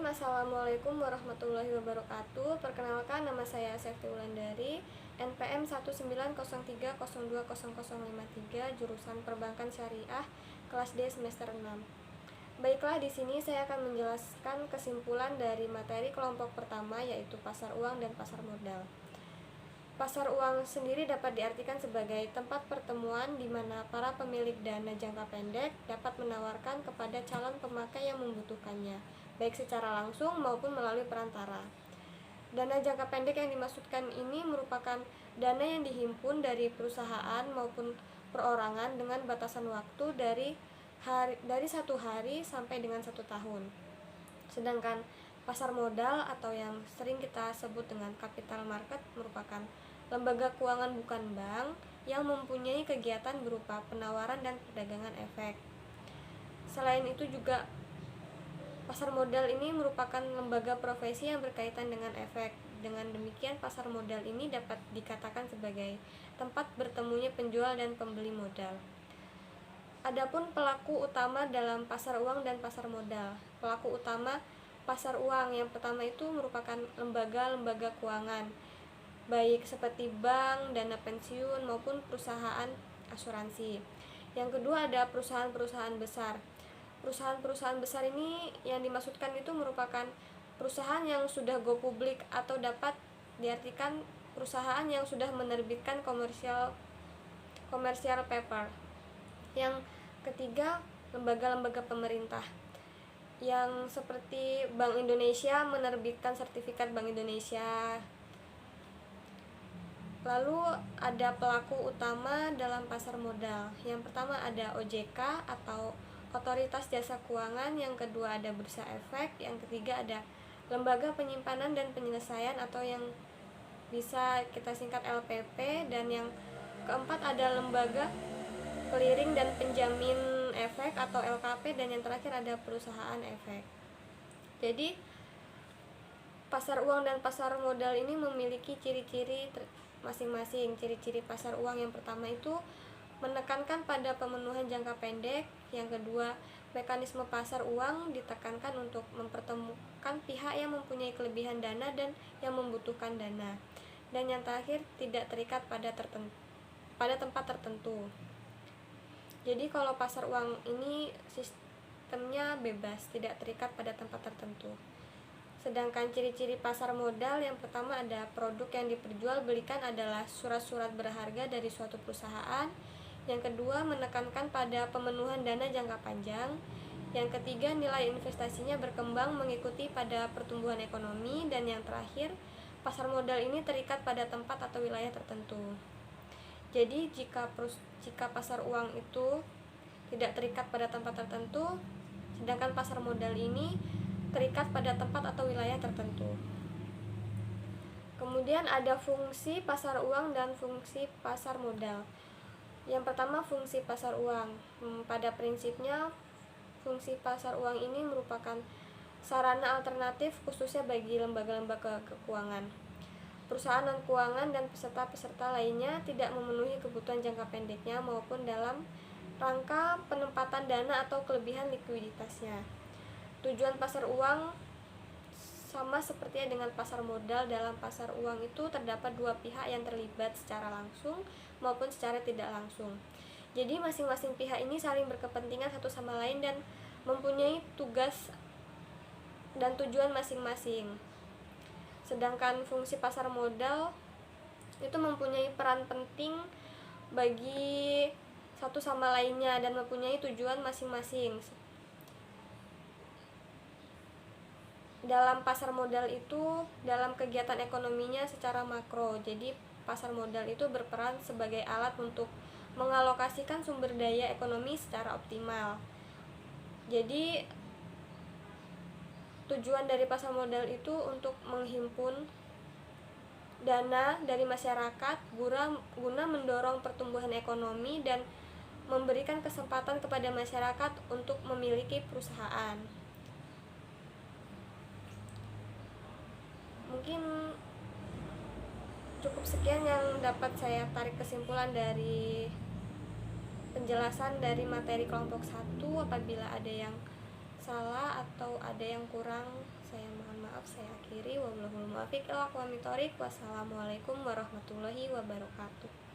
Assalamualaikum warahmatullahi wabarakatuh. Perkenalkan, nama saya Septi Wulandari, NPM 19030200053, jurusan Perbankan Syariah, kelas D semester 6. Baiklah, di sini saya akan menjelaskan kesimpulan dari materi kelompok pertama, yaitu pasar uang dan pasar modal. Pasar uang sendiri dapat diartikan sebagai tempat pertemuan di mana para pemilik dana jangka pendek dapat menawarkan kepada calon pemakai yang membutuhkannya, baik secara langsung maupun melalui perantara. Dana jangka pendek yang dimaksudkan ini merupakan dana yang dihimpun dari perusahaan maupun perorangan dengan batasan waktu dari 1 hari sampai dengan 1 tahun. Sedangkan pasar modal atau yang sering kita sebut dengan capital market merupakan lembaga keuangan bukan bank yang mempunyai kegiatan berupa penawaran dan perdagangan efek. Selain itu juga pasar modal ini merupakan lembaga profesi yang berkaitan dengan efek. Dengan demikian, pasar modal ini dapat dikatakan sebagai tempat bertemunya penjual dan pembeli modal. Adapun pelaku utama dalam pasar uang dan pasar modal. Pelaku utama pasar uang yang pertama itu merupakan lembaga-lembaga keuangan, baik seperti bank, dana pensiun, maupun perusahaan asuransi. Yang kedua ada perusahaan-perusahaan besar. Perusahaan-perusahaan besar ini yang dimaksudkan itu merupakan perusahaan yang sudah go publik atau dapat diartikan perusahaan yang sudah menerbitkan commercial paper. Yang ketiga, lembaga-lembaga pemerintah yang seperti Bank Indonesia menerbitkan sertifikat Bank Indonesia. Lalu ada pelaku utama dalam pasar modal. Yang pertama ada OJK atau Otoritas Jasa Keuangan, yang kedua ada Bursa Efek, yang ketiga ada Lembaga Penyimpanan dan Penyelesaian atau yang bisa kita singkat LPP, dan yang keempat ada Lembaga Clearing dan Penjamin Efek atau LKP, dan yang terakhir ada Perusahaan Efek. Jadi pasar uang dan pasar modal ini memiliki ciri-ciri masing-masing. Ciri-ciri pasar uang yang pertama itu menekankan pada pemenuhan jangka pendek. Yang kedua, mekanisme pasar uang ditekankan untuk mempertemukan pihak yang mempunyai kelebihan dana dan yang membutuhkan dana. Dan yang terakhir, tidak terikat pada tempat tertentu. Jadi kalau pasar uang ini sistemnya bebas, tidak terikat pada tempat tertentu. Sedangkan ciri-ciri pasar modal yang pertama ada produk yang diperjualbelikan adalah surat-surat berharga dari suatu perusahaan. Yang kedua, menekankan pada pemenuhan dana jangka panjang. Yang ketiga, nilai investasinya berkembang mengikuti pada pertumbuhan ekonomi. Dan yang terakhir, pasar modal ini terikat pada tempat atau wilayah tertentu. Jadi jika pasar uang itu tidak terikat pada tempat tertentu, sedangkan pasar modal ini terikat pada tempat atau wilayah tertentu. Kemudian ada fungsi pasar uang dan fungsi pasar modal. Yang pertama, fungsi pasar uang. Pada prinsipnya, fungsi pasar uang ini merupakan sarana alternatif khususnya bagi lembaga-lembaga keuangan. Perusahaan non-keuangan dan peserta-peserta lainnya tidak memenuhi kebutuhan jangka pendeknya maupun dalam rangka penempatan dana atau kelebihan likuiditasnya. Tujuan pasar uang sama seperti dengan pasar modal. Dalam pasar uang itu terdapat dua pihak yang terlibat secara langsung maupun secara tidak langsung. Jadi masing-masing pihak ini saling berkepentingan satu sama lain dan mempunyai tugas dan tujuan masing-masing. Sedangkan fungsi pasar modal itu mempunyai peran penting bagi satu sama lainnya dan mempunyai tujuan masing-masing. Dalam pasar modal itu dalam kegiatan ekonominya secara makro. Jadi pasar modal itu berperan sebagai alat untuk mengalokasikan sumber daya ekonomi secara optimal. Jadi tujuan dari pasar modal itu untuk menghimpun dana dari masyarakat guna mendorong pertumbuhan ekonomi dan memberikan kesempatan kepada masyarakat untuk memiliki perusahaan. Mungkin cukup sekian yang dapat saya tarik kesimpulan dari penjelasan dari materi kelompok 1. Apabila ada yang salah atau ada yang kurang, saya mohon maaf, saya akhiri. Wallahul muwaffiq ila aqwamit thoriq. Wassalamualaikum warahmatullahi wabarakatuh.